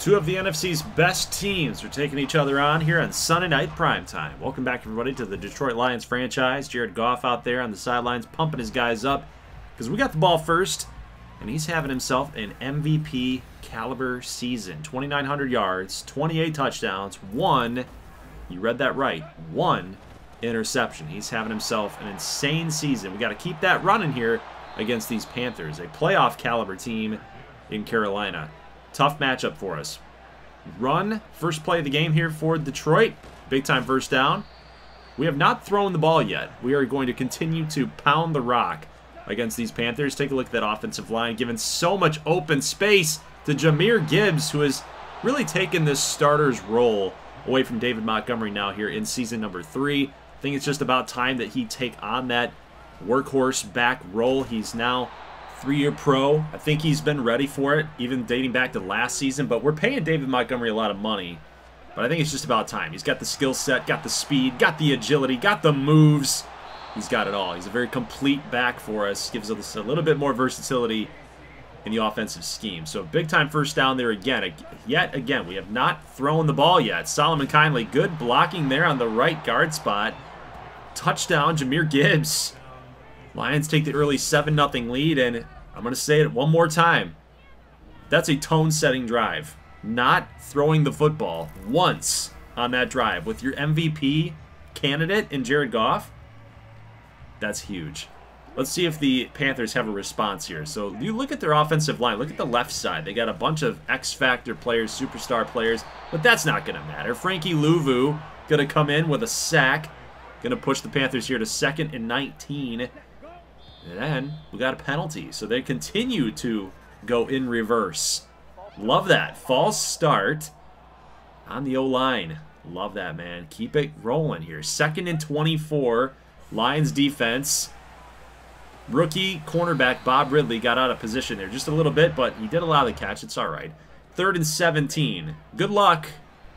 Two of the NFC's best teams are taking each other on here on Sunday night primetime. Welcome back, everybody, to the Detroit Lions franchise. Jared Goff out there on the sidelines pumping his guys up because we got the ball first, and he's having himself an MVP caliber season. 2,900 yards, 28 touchdowns, you read that right, one interception. He's having himself an insane season. We got to keep that running here against these Panthers, a playoff caliber team in Carolina. Tough matchup for us. Run, first play of the game here for Detroit. Big time first down. We have not thrown the ball yet. We are going to continue to pound the rock against these Panthers. Take a look at that offensive line, giving so much open space to Jahmyr Gibbs, who has really taken this starter's role away from David Montgomery now here in season number 3. I think it's just about time that he take on that workhorse back role. He's now 3-year pro. I think he's been ready for it, even dating back to last season. But we're paying David Montgomery a lot of money. But I think it's just about time. He's got the skill set, got the speed, got the agility, got the moves. He's got it all. He's a very complete back for us. Gives us a little bit more versatility in the offensive scheme. So big time first down there again. Yet again, we have not thrown the ball yet. Solomon Kindly, good blocking there on the right guard spot. Touchdown, Jahmyr Gibbs. Lions take the early 7-0 lead, and I'm going to say it one more time. That's a tone-setting drive. Not throwing the football once on that drive with your MVP candidate in Jared Goff. That's huge. Let's see if the Panthers have a response here. So you look at their offensive line. Look at the left side. They got a bunch of X-Factor players, superstar players, but that's not going to matter. Frankie Louvu going to come in with a sack. Going to push the Panthers here to 2nd and 19. And then we got a penalty. So they continue to go in reverse. Love that. False start on the O-line. Love that, man. Keep it rolling here. 2nd and 24. Lions defense. Rookie cornerback Bob Ridley got out of position there just a little bit, but he did allow the catch. It's all right. 3rd and 17. Good luck.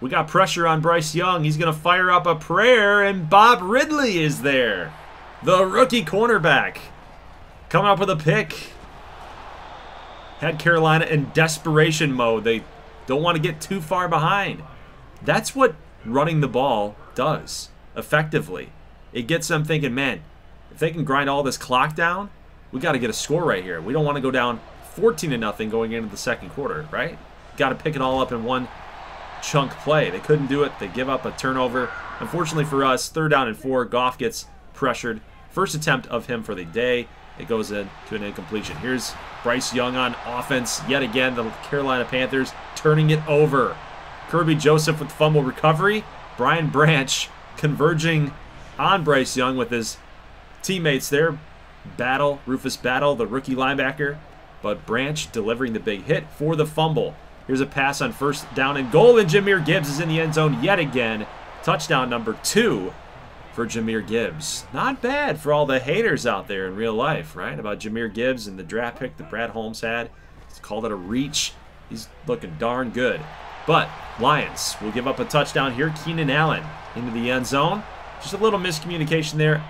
We got pressure on Bryce Young. He's going to fire up a prayer, and Bob Ridley is there. The rookie cornerback coming up with a pick. Had Carolina in desperation mode. They don't want to get too far behind. That's what running the ball does effectively. It gets them thinking, man, if they can grind all this clock down, we got to get a score right here. We don't want to go down 14-0 going into the second quarter, right? Got to pick it all up in one chunk play. They couldn't do it. They give up a turnover. Unfortunately for us, 3rd down and 4. Goff gets pressured. First attempt of him for the day. It goes into an incompletion. Here's Bryce Young on offense. Yet again, the Carolina Panthers turning it over. Kirby Joseph with fumble recovery. Brian Branch converging on Bryce Young with his teammates there. Rufus Battle, the rookie linebacker. But Branch delivering the big hit for the fumble. Here's a pass on 1st down and goal, and Jahmyr Gibbs is in the end zone yet again. Touchdown number 2 for Jahmyr Gibbs. Not bad for all the haters out there in real life, right? About Jahmyr Gibbs and the draft pick that Brad Holmes had. He's called it a reach. He's looking darn good. But Lions will give up a touchdown here. Keenan Allen into the end zone. Just a little miscommunication there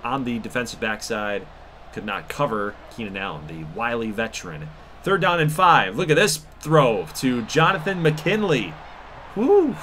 on the defensive backside. Could not cover Keenan Allen, the wily veteran. 3rd down and 5. Look at this throw to Jonathan McKinley. Woo!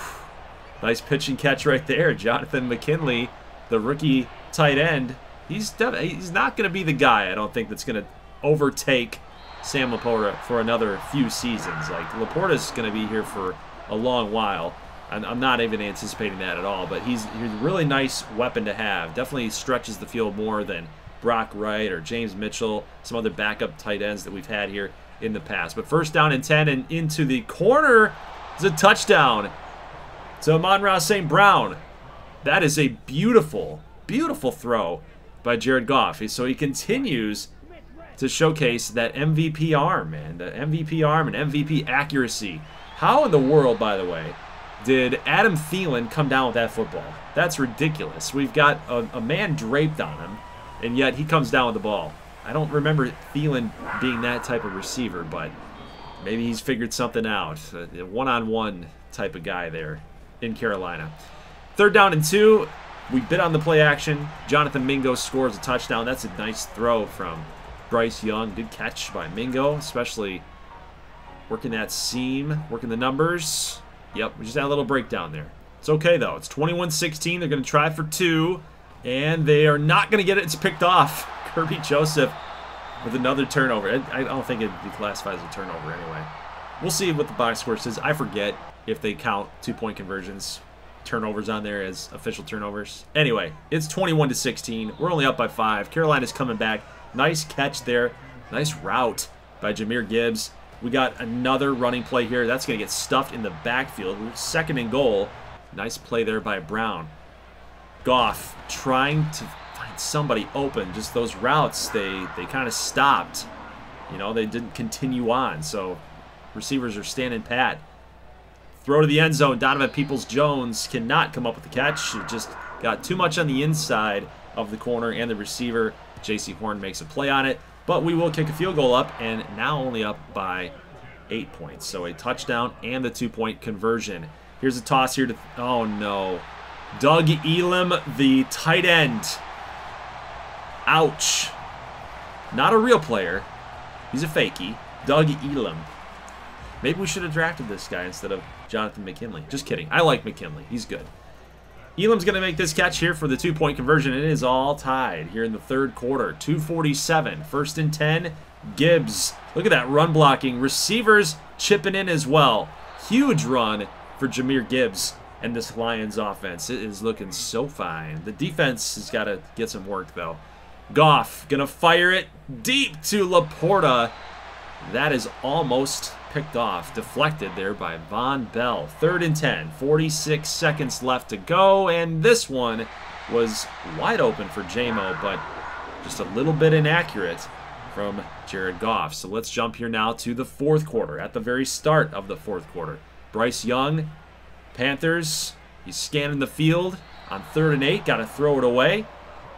Nice pitch and catch right there. Jonathan McKinley, the rookie tight end. He's not going to be the guy, I don't think, that's going to overtake Sam Laporta for another few seasons. Like, Laporta's going to be here for a long while. I'm not even anticipating that at all, but he's a really nice weapon to have. Definitely stretches the field more than Brock Wright or James Mitchell, some other backup tight ends that we've had here in the past. But 1st down and 10, and into the corner is a touchdown to Amon-Ra St. Brown. That is a beautiful, beautiful throw by Jared Goff. So he continues to showcase that MVP arm, man. The MVP arm and MVP accuracy. How in the world, by the way, did Adam Thielen come down with that football? That's ridiculous. We've got a man draped on him, and yet he comes down with the ball. I don't remember Thielen being that type of receiver, but maybe he's figured something out. A one-on-one type of guy there in Carolina. 3rd down and 2. We bid on the play action. Jonathan Mingo scores a touchdown. That's a nice throw from Bryce Young. Good catch by Mingo, especially Working that seam, working the numbers. Yep, we just had a little breakdown there. It's okay, though. It's 21-16. They're going to try for 2, and they are not going to get it. It's picked off. Kirby Joseph with another turnover. I don't think it'd be classified as a turnover anyway. We'll see what the box score says. I forget if they count 2-point conversions, turnovers on there as official turnovers. Anyway, it's 21-16. We're only up by 5. Carolina's coming back. Nice catch there. Nice route by Jahmyr Gibbs. We got another running play here. That's going to get stuffed in the backfield. We're 2nd and goal. Nice play there by Brown. Goff trying to find somebody open. Just those routes, they kind of stopped. You know, they didn't continue on. So receivers are standing pat. Throw to the end zone. Donovan Peoples-Jones cannot come up with the catch. It just got too much on the inside of the corner and the receiver. J.C. Horn makes a play on it. But we will kick a field goal up, and now only up by 8 points. So a touchdown and the 2-point conversion. Here's a toss here to... Oh, no. Doug Elam, the tight end. Ouch. Not a real player. He's a fakie. Doug Elam. Maybe we should have drafted this guy instead of Jonathan McKinley. Just kidding. I like McKinley. He's good. Elam's going to make this catch here for the 2-point conversion. It is all tied here in the 3rd quarter. 2:47. 1st and 10. Gibbs. Look at that run blocking. Receivers chipping in as well. Huge run for Jahmyr Gibbs and this Lions offense. It is looking so fine. The defense has got to get some work, though. Goff going to fire it deep to Laporta. That is almost picked off. Deflected there by Von Bell. 3rd and 10. 46 seconds left to go. And this one was wide open for J-Mo, but just a little bit inaccurate from Jared Goff. So let's jump here now to the 4th quarter. At the very start of the 4th quarter. Bryce Young, Panthers. He's scanning the field on 3rd and 8. Got to throw it away.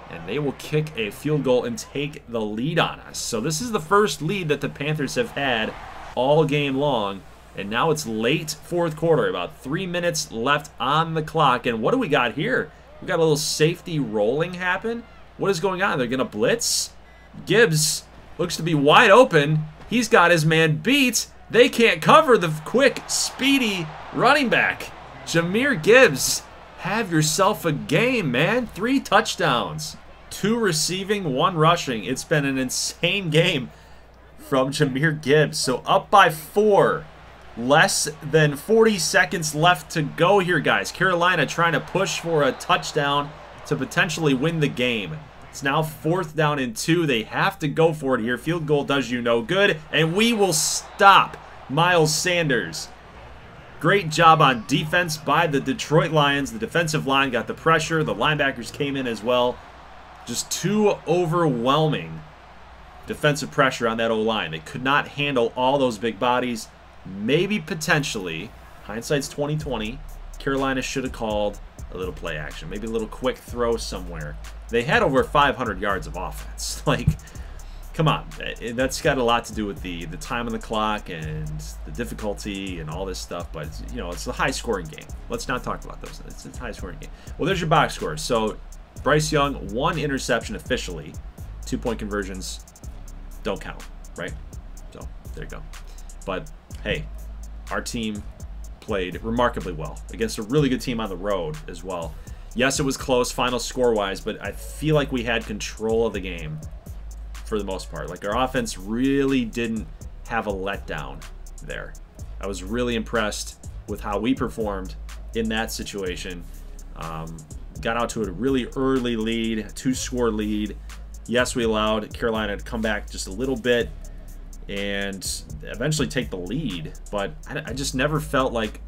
And they will kick a field goal and take the lead on us. So this is the first lead that the Panthers have had all game long. And now it's late 4th quarter. About 3 minutes left on the clock. And what do we got here? We got a little safety rolling happen. What is going on? They're going to blitz. Gibbs looks to be wide open. He's got his man beat. They can't cover the quick, speedy running back. Jahmyr Gibbs, have yourself a game, man. 3 touchdowns. 2 receiving, 1 rushing. It's been an insane game from Jahmyr Gibbs. So up by 4. Less than 40 seconds left to go here, guys. Carolina trying to push for a touchdown to potentially win the game. It's now 4th down and 2. They have to go for it here. Field goal does you no good. And we will stop Miles Sanders. Great job on defense by the Detroit Lions. The defensive line got the pressure. The linebackers came in as well. Just too overwhelming defensive pressure on that O-line. They could not handle all those big bodies. Maybe potentially, hindsight's 2020, Carolina should have called a little play action. Maybe a little quick throw somewhere. They had over 500 yards of offense. Like, come on. That's got a lot to do with the time on the clock and the difficulty and all this stuff. But, you know, it's a high-scoring game. Let's not talk about those. It's a high-scoring game. Well, there's your box score. So, Bryce Young, 1 interception officially. 2-point conversions don't count, right? So, there you go. But, hey, our team played remarkably well against a really good team on the road as well. Yes, it was close final score-wise, but I feel like we had control of the game for the most part. Like, our offense really didn't have a letdown there. I was really impressed with how we performed in that situation. Got out to a really early lead, a 2-score lead. Yes, we allowed Carolina to come back just a little bit and eventually take the lead, but I just never felt like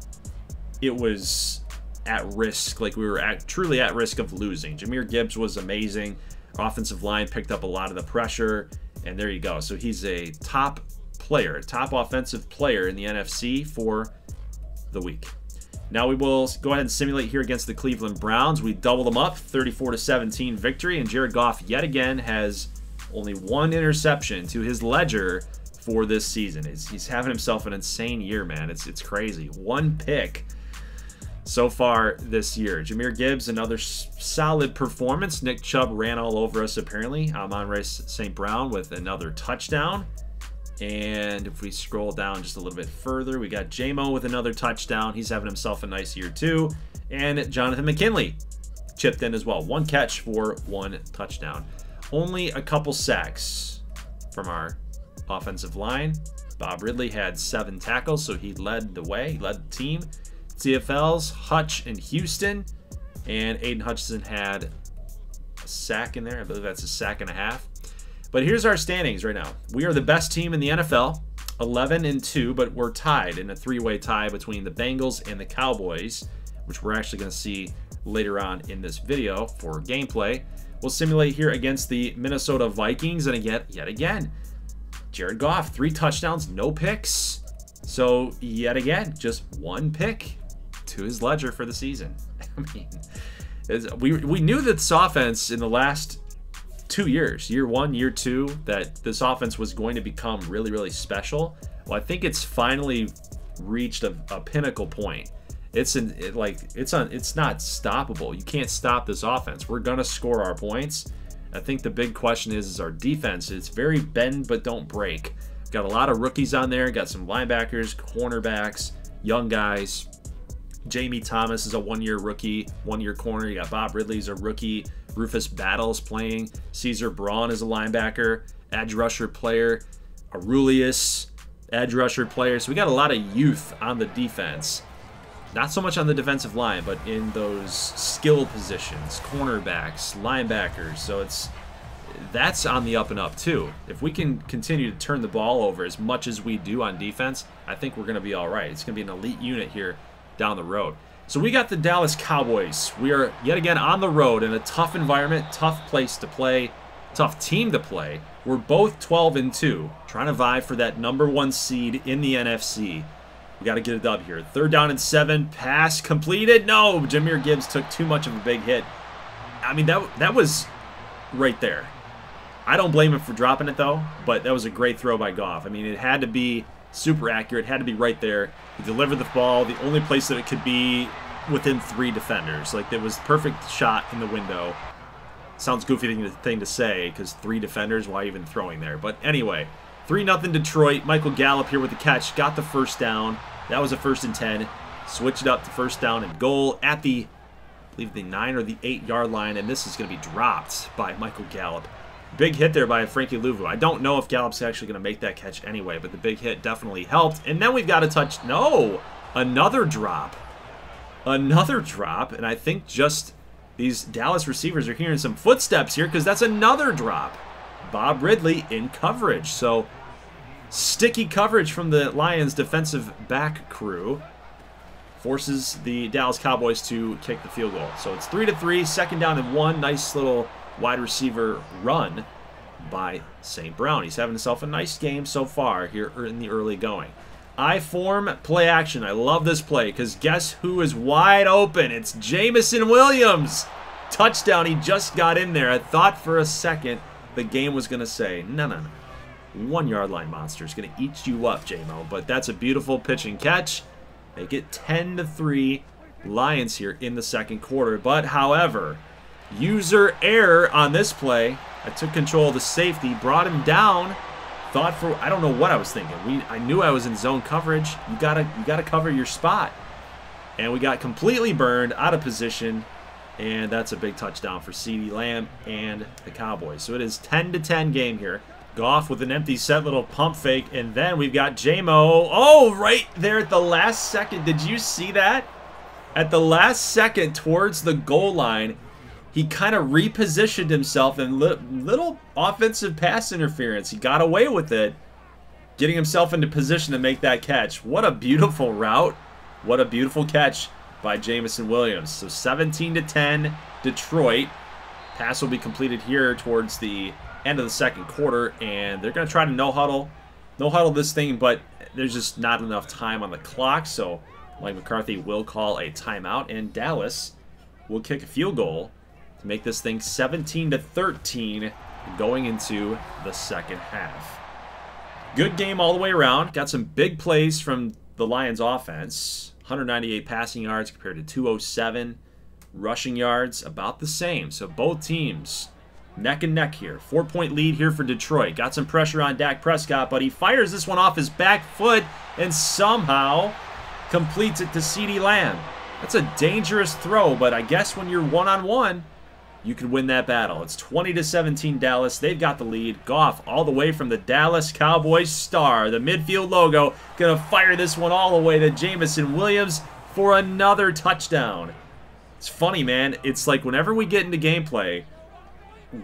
it was at risk, like we were truly at risk of losing. Jahmyr Gibbs was amazing. Offensive line picked up a lot of the pressure, and there you go. So he's a top player, a top offensive player in the NFC for the week. Now we will go ahead and simulate here against the Cleveland Browns. We double them up, 34-17 victory, and Jared Goff yet again has only 1 interception to his ledger for this season. He's having himself an insane year, man. It's crazy. 1 pick so far this year. Jahmyr Gibbs, another solid performance. Nick Chubb ran all over us, apparently. Amon-Ra St. Brown with another touchdown. And if we scroll down just a little bit further, we got J-Mo with another touchdown. He's having himself a nice year too. And Jonathan McKinley chipped in as well. 1 catch for 1 touchdown. Only a couple sacks from our offensive line. Bob Ridley had 7 tackles, so he led the way. He led the team. CFLs, Hutch and Houston. And Aiden Hutchinson had a sack in there. I believe that's a sack and a half. But here's our standings right now. We are the best team in the NFL, 11-2, but we're tied in a 3-way tie between the Bengals and the Cowboys, which we're actually going to see later on in this video for gameplay. We'll simulate here against the Minnesota Vikings, and yet again, Jared Goff, 3 touchdowns, no picks. So yet again, just 1 pick to his ledger for the season. I mean, we knew that this offense in the last 2 years, year 1, year 2, that this offense was going to become really, really special. Well, I think it's finally reached a pinnacle point. It's not stoppable. You can't stop this offense. We're gonna score our points. I think the big question is our defense. It's very bend but don't break. Got a lot of rookies on there. Got some linebackers, cornerbacks, young guys. Jamie Thomas is a 1-year rookie, 1-year corner. You got Bob Ridley's a rookie. Rufus Battle's playing. Caesar Braun is a linebacker, edge rusher player. Aurelius, edge rusher player. So we got a lot of youth on the defense. Not so much on the defensive line, but in those skill positions, cornerbacks, linebackers. So that's on the up and up too. If we can continue to turn the ball over as much as we do on defense, I think we're going to be all right. It's going to be an elite unit here down the road. So we got the Dallas Cowboys. We are yet again on the road in a tough environment, tough place to play, tough team to play. We're both 12-2, trying to vie for that #1 seed in the NFC. We got to get a dub here. 3rd down and 7, pass completed. No, Jahmyr Gibbs took too much of a big hit. I mean, that was right there. I don't blame him for dropping it though, but that was a great throw by Goff. I mean, it had to be super accurate, had to be right there. He delivered the ball the only place that it could be within 3 defenders. Like, it was perfect shot in the window. Sounds goofy thing to say because 3 defenders, why even throwing there? But anyway, 3-0 Detroit. Michael Gallup here with the catch, got the first down. That was a 1st and 10. Switch it up to 1st down and goal at the, I believe, the 9 or the 8-yard line, and this is going to be dropped by Michael Gallup. Big hit there by Frankie Louvu. I don't know if Gallup's actually going to make that catch anyway, but the big hit definitely helped. And then we've got a touch. No! Another drop. Another drop. And I think just these Dallas receivers are hearing some footsteps here because that's another drop. Bob Ridley in coverage. So sticky coverage from the Lions defensive back crew forces the Dallas Cowboys to kick the field goal. So it's 3-3, 2nd down and 1. Nice little wide receiver run by St. Brown. He's having himself a nice game so far here in the early going. I-form play action. I love this play because guess who is wide open? It's Jameson Williams. Touchdown. He just got in there. I thought for a second the game was going to say, no. 1-yard line monster is going to eat you up, J-Mo. But that's a beautiful pitch and catch. Make it 10-3 Lions here in the 2nd quarter. But however, user error on this play. I took control of the safety, brought him down. Thought for, I don't know what I was thinking. I knew I was in zone coverage. You gotta cover your spot. And we got completely burned, out of position. And that's a big touchdown for CeeDee Lamb and the Cowboys. So it is 10-10 game here. Goff with an empty set, little pump fake. And then we've got J-Mo. Oh, right there at the last second. Did you see that? At the last second towards the goal line, he kind of repositioned himself in little offensive pass interference. He got away with it, getting himself into position to make that catch. What a beautiful route. What a beautiful catch by Jameson Williams. So 17-10 Detroit. Pass will be completed here towards the end of the 2nd quarter, and they're going to try to no-huddle this thing, but there's just not enough time on the clock, so Mike McCarthy will call a timeout, and Dallas will kick a field goal to make this thing 17-13 going into the 2nd half. Good game all the way around. Got some big plays from the Lions offense. 198 passing yards compared to 207. Rushing yards about the same. So both teams Neck and neck here. 4-point lead here for Detroit. Got some pressure on Dak Prescott, but he fires this one off his back foot and somehow completes it to CeeDee Lamb. That's a dangerous throw, but I guess when you're one-on-one, you can win that battle. It's 20-17 Dallas. They've got the lead. Goff all the way from the Dallas Cowboys star, the midfield logo, going to fire this one all the way to Jameson Williams for another touchdown. It's funny, man. It's like whenever we get into gameplay,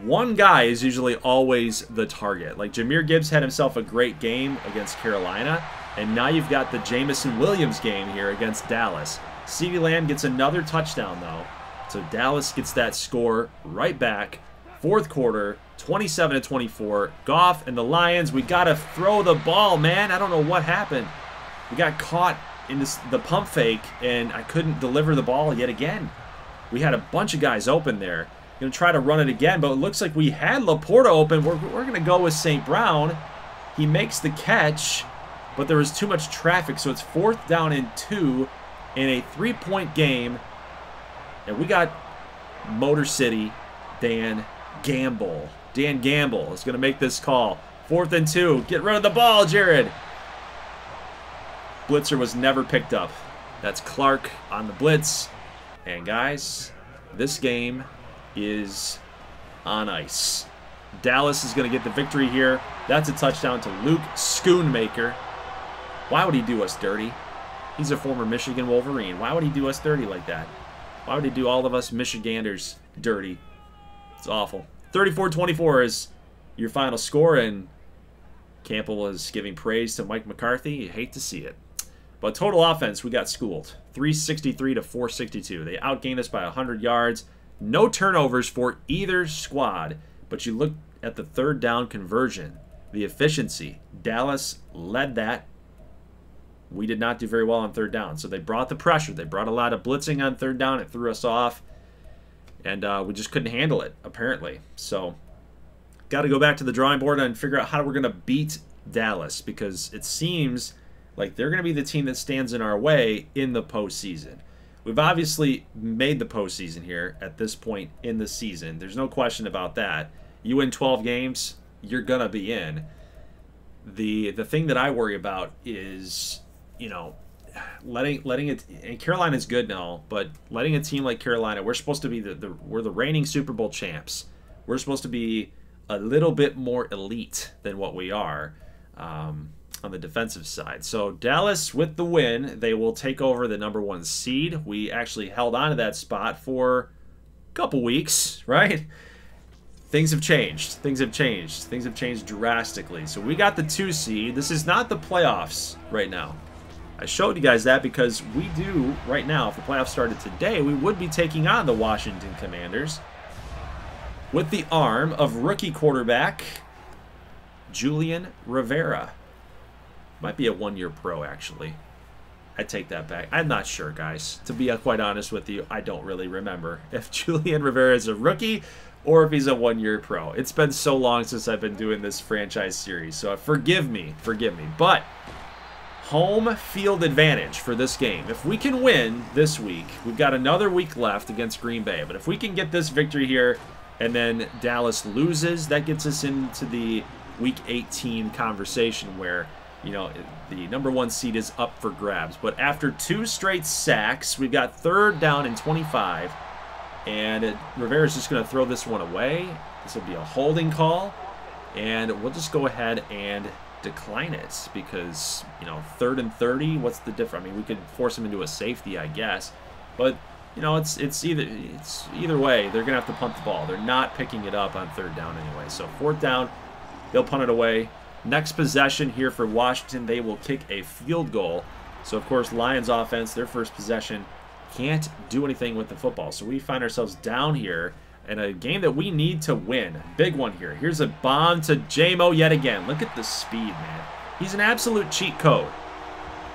one guy is usually always the target. Like Jahmyr Gibbs had himself a great game against Carolina, and now you've got the Jameson Williams game here against Dallas. CeeDee Lamb gets another touchdown, though. So Dallas gets that score right back. Fourth quarter, 27-24. Goff and the Lions, we got to throw the ball, man. I don't know what happened. We got caught in the pump fake, and I couldn't deliver the ball yet again. We had a bunch of guys open there. Going to try to run it again, but it looks like we had Laporta open. We're going to go with St. Brown. He makes the catch, but there was too much traffic, so it's 4th down and 2 in a 3-point game. And we got Motor City Dan Gamble. Dan Gamble is going to make this call. 4th and 2. Get rid of the ball, Jared. Blitzer was never picked up. That's Clark on the blitz. And guys, this game is on ice. Dallas is going to get the victory here. That's a touchdown to Luke Schoonmaker. Why would he do us dirty? He's a former Michigan Wolverine. Why would he do us dirty like that? Why would he do all of us Michiganders dirty? It's awful. 34-24 is your final score, and Campbell is giving praise to Mike McCarthy. You hate to see it. But total offense, we got schooled. 363 to 462. They outgained us by 100 yards. No turnovers for either squad. But you look at the third down conversion, the efficiency. Dallas led that. We did not do very well on third down. So they brought the pressure. They brought a lot of blitzing on third down. It threw us off. And we just couldn't handle it, apparently. So got to go back to the drawing board and figure out how we're going to beat Dallas. Because it seems like they're going to be the team that stands in our way in the postseason. We've obviously made the postseason here at this point in the season. There's no question about that. You win 12 games, you're going to be in. The thing that I worry about is, you know, letting it, and Carolina's good now, but letting a team like Carolina, we're supposed to be we're the reigning Super Bowl champs. We're supposed to be a little bit more elite than what we are on the defensive side. So Dallas with the win, they will take over the #1 seed. We actually held on to that spot for a couple weeks, right? Things have changed. Things have changed. Things have changed drastically. So we got the 2 seed. This is not the playoffs right now. I showed you guys that because we do, right now, if the playoffs started today, we would be taking on the Washington Commanders with the arm of rookie quarterback Julian Rivera. Might be a 1-year pro, actually. I take that back. I'm not sure, guys. To be quite honest with you, I don't really remember if Julian Rivera is a rookie or if he's a 1-year pro. It's been so long since I've been doing this franchise series, so forgive me. But home field advantage for this game. If we can win this week, we've got another week left against Green Bay, but if we can get this victory here and then Dallas loses, that gets us into the Week 18 conversation where, you know, the #1 seed is up for grabs. But after 2 straight sacks, we've got 3rd down and 25. And Rivera's just going to throw this one away. This will be a holding call. And we'll just go ahead and decline it. Because, you know, 3rd and 30, what's the difference? I mean, we could force him into a safety, I guess. But, you know, it's either way. They're going to have to punt the ball. They're not picking it up on 3rd down anyway. So 4th down, they'll punt it away. Next possession here for Washington, they will kick a field goal. So, of course, Lions offense, their first possession, can't do anything with the football. So we find ourselves down here in a game that we need to win. Big one here. Here's a bomb to J-Mo yet again. Look at the speed, man. He's an absolute cheat code.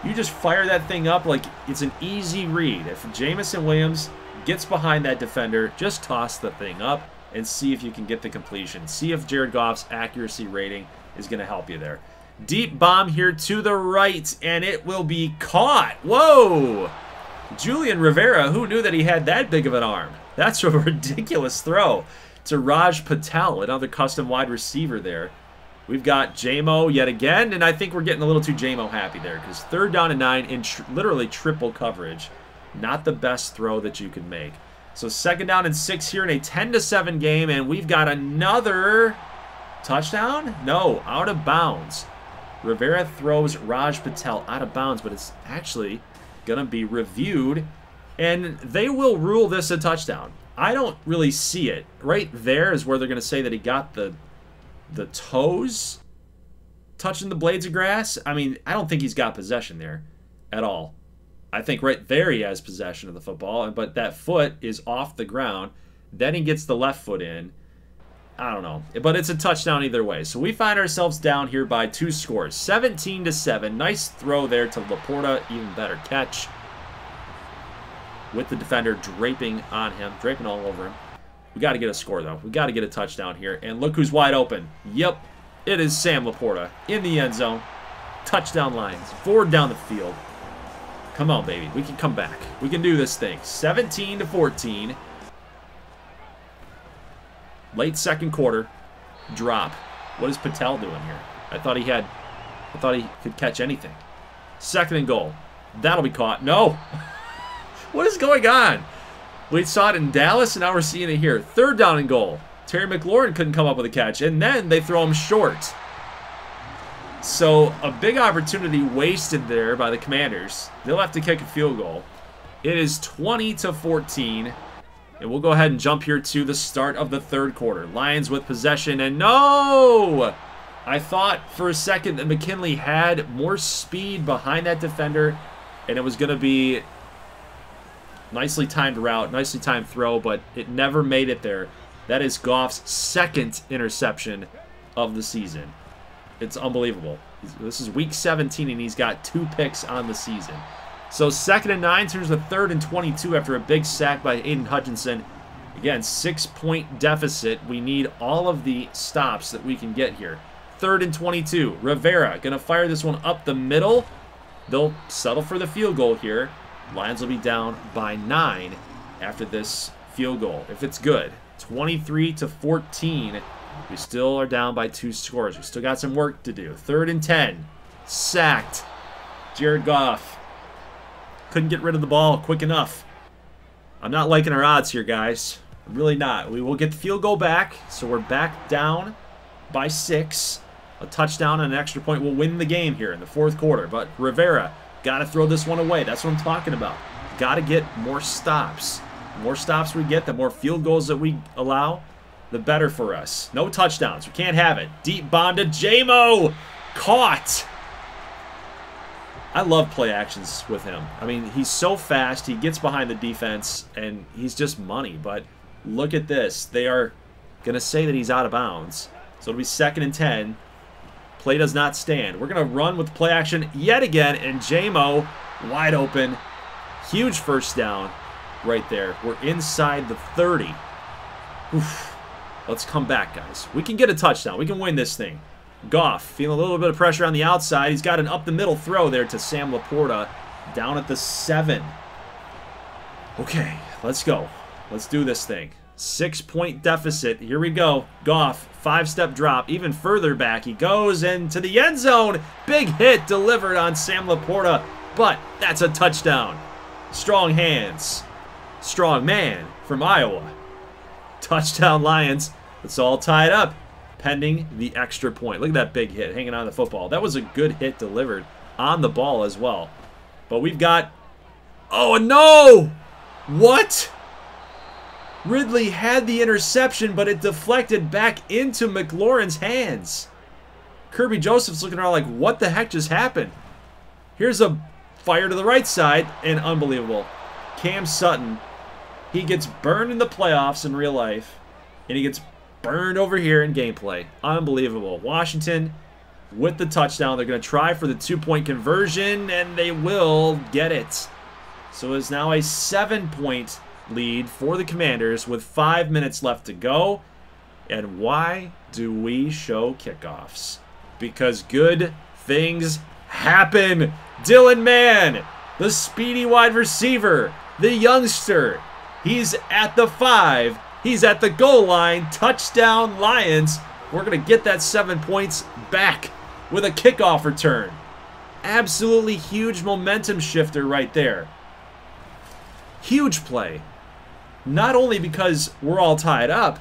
You just fire that thing up like it's an easy read. If Jameson Williams gets behind that defender, just toss the thing up and see if you can get the completion. See if Jared Goff's accuracy rating is going to help you there. Deep bomb here to the right, and it will be caught. Whoa! Julian Rivera, who knew that he had that big of an arm? That's a ridiculous throw. to Raj Patel, another custom wide receiver there. We've got JMO yet again, and I think we're getting a little too JMO happy there because 3rd down and 9 in literally triple coverage. Not the best throw that you could make. So 2nd down and 6 here in a 10-7 game, and we've got another touchdown? No, out of bounds. Rivera throws Raj Patel out of bounds, but it's actually going to be reviewed, and they will rule this a touchdown. I don't really see it. Right there is where they're going to say that he got the toes touching the blades of grass. I mean, I don't think he's got possession there at all. I think right there he has possession of the football, but that foot is off the ground. Then he gets the left foot in. I don't know, but it's a touchdown either way. So we find ourselves down here by 2 scores, 17-7. Nice throw there to Laporta, even better catch. With the defender draping on him, draping all over him. We got to get a score, though. We got to get a touchdown here. And look who's wide open. Yep, it is Sam Laporta in the end zone. Touchdown Lions. Forward down the field. Come on, baby. We can come back. We can do this thing. 17-14. Late 2nd quarter. Drop. What is Patel doing here? I thought he could catch anything. 2nd and goal. That'll be caught. No. What is going on? We saw it in Dallas, and now we're seeing it here. 3rd down and goal. Terry McLaurin couldn't come up with a catch, and then they throw him short. So a big opportunity wasted there by the Commanders. They'll have to kick a field goal. It is 20-14, and we'll go ahead and jump here to the start of the 3rd quarter. Lions with possession, and no! I thought for a second that McKinley had more speed behind that defender, and it was going to be nicely timed route, nicely timed throw, but it never made it there. That is Goff's 2nd interception of the season. It's unbelievable. This is week 17, and he's got 2 picks on the season. So 2nd and 9 turns to 3rd and 22 after a big sack by Aiden Hutchinson. Again, 6-point deficit. We need all of the stops that we can get here. 3rd and 22. Rivera going to fire this one up the middle. They'll settle for the field goal here. Lions will be down by 9 after this field goal, if it's good. 23-14. We still are down by 2 scores. We still got some work to do. 3rd and 10. Sacked. Jared Goff. Couldn't get rid of the ball quick enough. I'm not liking our odds here, guys. I'm really not. We will get the field goal back, so we're back down by 6. A touchdown and an extra point will win the game here in the 4th quarter. But Rivera, got to throw this one away. That's what I'm talking about. Got to get more stops. The more stops we get, the more field goals that we allow, the better for us. No touchdowns. We can't have it. Deep bomb to JMO. Caught. I love play actions with him. I mean, he's so fast. He gets behind the defense, and he's just money. But look at this. They are going to say that he's out of bounds. So it'll be 2nd and 10. Play does not stand. We're going to run with play action yet again, and JMO wide open. Huge 1st down right there. We're inside the 30. Oof. Let's come back, guys. We can get a touchdown. We can win this thing. Goff feeling a little bit of pressure on the outside. He's got an up-the-middle throw there to Sam Laporta down at the 7. Okay, let's go. Let's do this thing. 6-point deficit. Here we go. Goff, 5-step drop. Even further back he goes into the end zone. Big hit delivered on Sam Laporta, but that's a touchdown. Strong hands. Strong man from Iowa. Touchdown Lions. It's all tied up pending the extra point. Look at that big hit hanging on the football. That was a good hit delivered on the ball as well. But we've got... Oh, no! What? Ridley had the interception, but it deflected back into McLaurin's hands. Kirby Joseph's looking around like, what the heck just happened? Here's a fire to the right side, and unbelievable. Cam Sutton, he gets burned in the playoffs in real life, and he gets burned over here in gameplay. Unbelievable. Washington with the touchdown. They're going to try for the 2-point conversion, and they will get it. So it's now a 7-point lead for the Commanders with 5 minutes left to go. And why do we show kickoffs? Because good things happen. Dylan Mann, the speedy wide receiver, the youngster. He's at the 5. He's at the goal line. Touchdown, Lions. We're going to get that 7 points back with a kickoff return. Absolutely huge momentum shifter right there. Huge play. Not only because we're all tied up,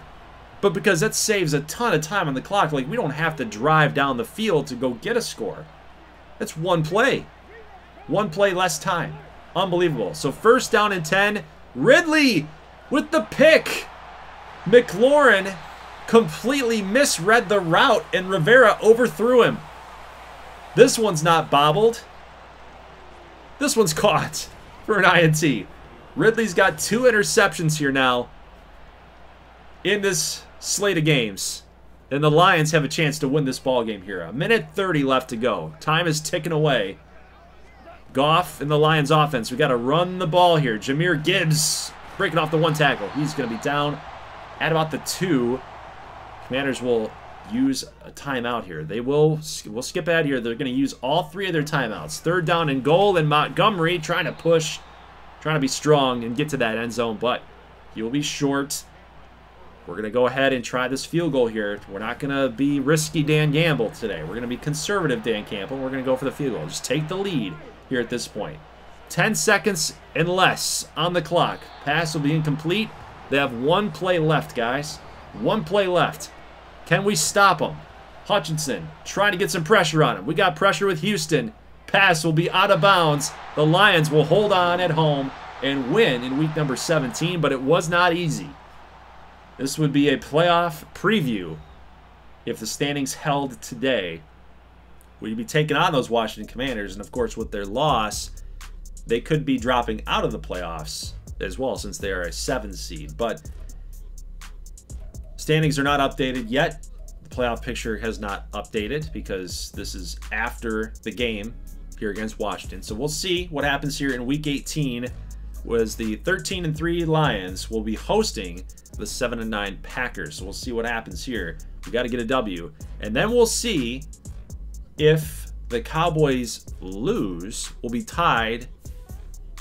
but because that saves a ton of time on the clock. Like, we don't have to drive down the field to go get a score. That's one play. One play less time. Unbelievable. So 1st down and 10. Ridley with the pick. McLaurin completely misread the route, and Rivera overthrew him. This one's not bobbled. This one's caught for an INT. Ridley's got 2 interceptions here now in this slate of games. And the Lions have a chance to win this ball game here. 1:30 left to go. Time is ticking away. Goff and the Lions offense. We got to run the ball here. Jahmyr Gibbs breaking off the 1 tackle. He's going to be down at about the 2. Commanders will use a timeout here. We'll skip ahead here. They're going to use all 3 of their timeouts. 3rd down and goal, and Montgomery trying to push, trying to be strong and get to that end zone, but he will be short. We're going to go ahead and try this field goal here. We're not going to be risky Dan Gamble today. We're going to be conservative Dan Campbell. We're going to go for the field goal. Just take the lead here at this point. 10 seconds and less on the clock. Pass will be incomplete. They have 1 play left, guys. 1 play left. Can we stop them? Hutchinson trying to get some pressure on him. We got pressure with Houston. Pass will be out of bounds. The Lions will hold on at home and win in week number 17, but it was not easy. This would be a playoff preview if the standings held today. We'd be taking on those Washington Commanders, and of course with their loss, they could be dropping out of the playoffs as well since they are a 7 seed. But standings are not updated yet. The playoff picture has not updated because this is after the game here against Washington. So we'll see what happens here in week 18. Was the 13-3 Lions will be hosting the 7-9 Packers. So we'll see what happens here. We got to get a W. And then we'll see if the Cowboys lose. We'll be tied.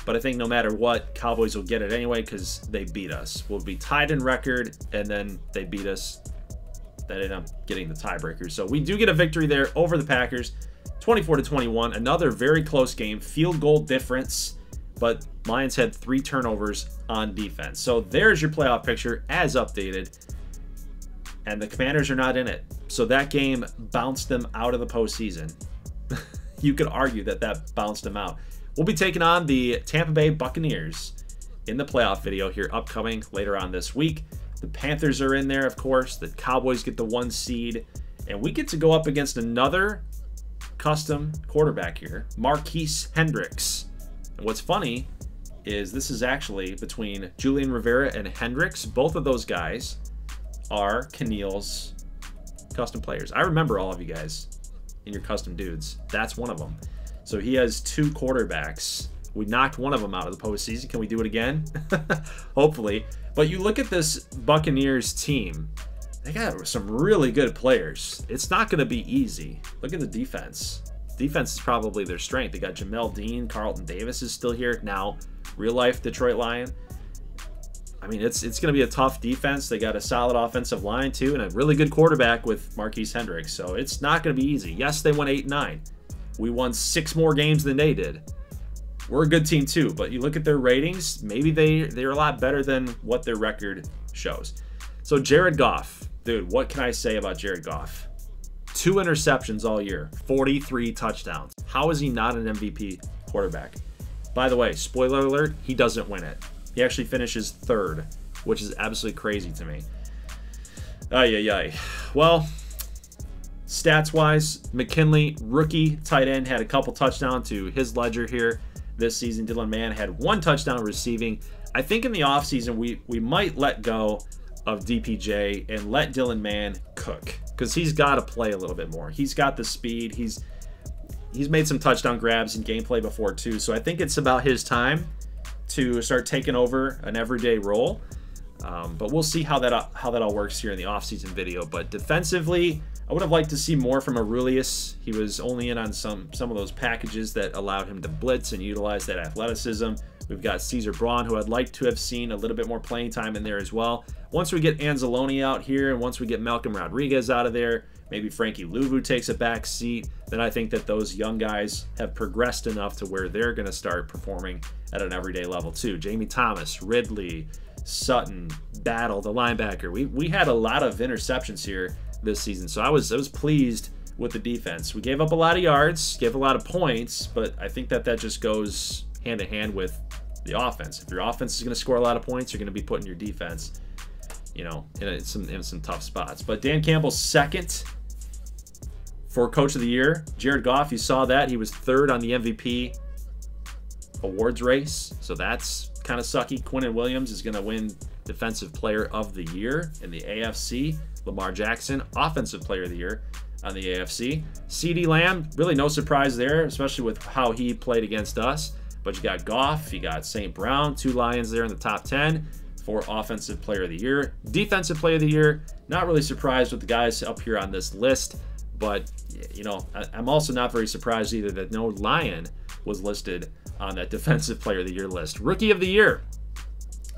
But I think no matter what, Cowboys will get it anyway because they beat us. We'll be tied in record, and then they beat us. That ended up getting the tiebreaker. So we do get a victory there over the Packers. 24-21. Another very close game. Field goal difference. But Lions had 3 turnovers on defense. So there's your playoff picture as updated. And the Commanders are not in it. So that game bounced them out of the postseason. You could argue that that bounced them out. We'll be taking on the Tampa Bay Buccaneers in the playoff video here upcoming later on this week. The Panthers are in there, of course. The Cowboys get the 1 seed. And we get to go up against another custom quarterback here, Marquise Hendricks. And what's funny is this is actually between Julian Rivera and Hendricks. Both of those guys are Keneal's custom players. I remember all of you guys in your custom dudes. That's one of them. So he has 2 quarterbacks. We knocked one of them out of the postseason. Can we do it again? Hopefully. But you look at this Buccaneers team. They got some really good players. It's not going to be easy. Look at the defense. Defense is probably their strength. They got Jamel Dean. Carlton Davis is still here now. Real-life Detroit Lion. I mean, it's going to be a tough defense. They got a solid offensive line, too, and a really good quarterback with Marquise Hendricks. So it's not going to be easy. Yes, they won 8-9. We won 6 more games than they did. We're a good team, too. But you look at their ratings, maybe they're a lot better than what their record shows. So Jared Goff. Dude, what can I say about Jared Goff? 2 interceptions all year, 43 touchdowns. How is he not an MVP quarterback? By the way, spoiler alert, he doesn't win it. He actually finishes 3rd, which is absolutely crazy to me. Ay. Well, stats-wise, McKinley, rookie tight end, had a couple touchdowns to his ledger here this season. Dylan Mann had 1 touchdown receiving. I think in the offseason, we might let go of DPJ and let Dylan Mann cook, because he's got to play a little bit more. He's got the speed. He's made some touchdown grabs in gameplay before too, so I think it's about his time to start taking over an everyday role. But we'll see how that all works here in the offseason video. But defensively, I would have liked to see more from Aurelius. He was only in on some of those packages that allowed him to blitz and utilize that athleticism. We've got Caesar Braun, who I'd like to have seen a little bit more playing time in there as well. Once we get Anzalone out here, and once we get Malcolm Rodriguez out of there, maybe Frankie Louvu takes a back seat, then I think that those young guys have progressed enough to where they're going to start performing at an everyday level too. Jamie Thomas, Ridley, Sutton, Battle, the linebacker. We had a lot of interceptions here this season, so I was pleased with the defense. We gave up a lot of yards, gave a lot of points, but I think that just goes hand in hand with the offense. If your offense is going to score a lot of points, you're going to be putting your defense, you know, in some tough spots. But Dan Campbell's second for Coach of the Year. Jared Goff, you saw that. He was third on the MVP awards race, so that's kind of sucky. Quinnen Williams is going to win Defensive Player of the Year in the AFC. Lamar Jackson, Offensive Player of the Year on the AFC. CeeDee Lamb, really no surprise there, especially with how he played against us. But you got Goff, you got St. Brown, 2 Lions there in the top 10 for Offensive Player of the Year. Defensive Player of the Year, not really surprised with the guys up here on this list, but, you know, I'm also not very surprised either that no Lion was listed on that Defensive Player of the Year list. Rookie of the Year,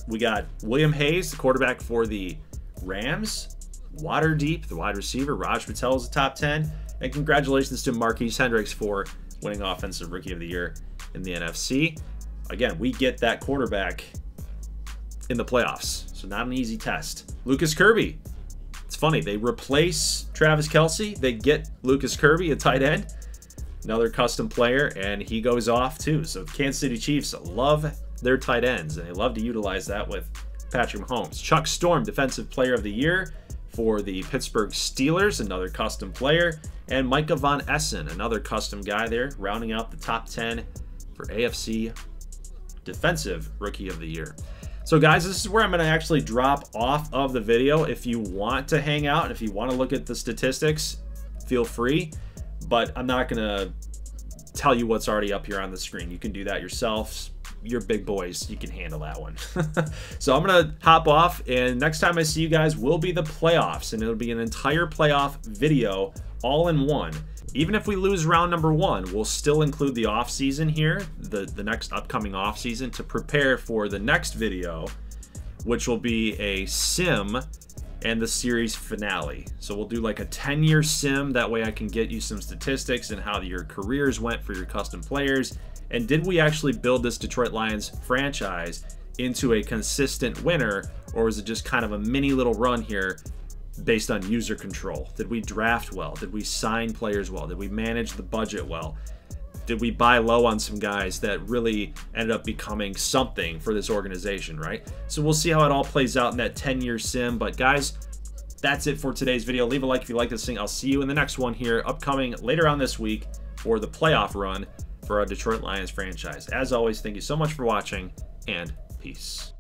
we got William Hayes, the quarterback for the Rams. Waterdeep, the wide receiver. Raj Patel is the top 10. And congratulations to Marquise Hendricks for winning Offensive Rookie of the Year in the NFC. Again, we get that quarterback in the playoffs, so not an easy test. Lucas Kirby. It's funny, they replace Travis Kelce. They get Lucas Kirby, a tight end, another custom player, and he goes off too. So Kansas City Chiefs love their tight ends, and they love to utilize that with Patrick Mahomes. Chuck Storm, Defensive Player of the Year for the Pittsburgh Steelers, another custom player. And Micah Von Essen, another custom guy there, rounding out the top 10 for AFC Defensive Rookie of the Year. So guys, this is where I'm going to actually drop off of the video. If you want to hang out, and if you want to look at the statistics, feel free. But I'm not going to tell you what's already up here on the screen. You can do that yourselves. You're big boys, you can handle that one. So I'm gonna hop off, and next time I see you guys will be the playoffs, and it'll be an entire playoff video all in one. Even if we lose round number 1, we'll still include the off season here, the next upcoming off season, to prepare for the next video, which will be a sim and the series finale. So we'll do like a 10-year sim. That way I can get you some statistics and how your careers went for your custom players. And did we actually build this Detroit Lions franchise into a consistent winner, or was it just kind of a mini little run here based on user control? Did we draft well? Did we sign players well? Did we manage the budget well? Did we buy low on some guys that really ended up becoming something for this organization, right? So we'll see how it all plays out in that 10-year sim. But guys, that's it for today's video. Leave a like if you like this thing. I'll see you in the next one here, upcoming later on this week for the playoff run for our Detroit Lions franchise. As always, thank you so much for watching, and peace.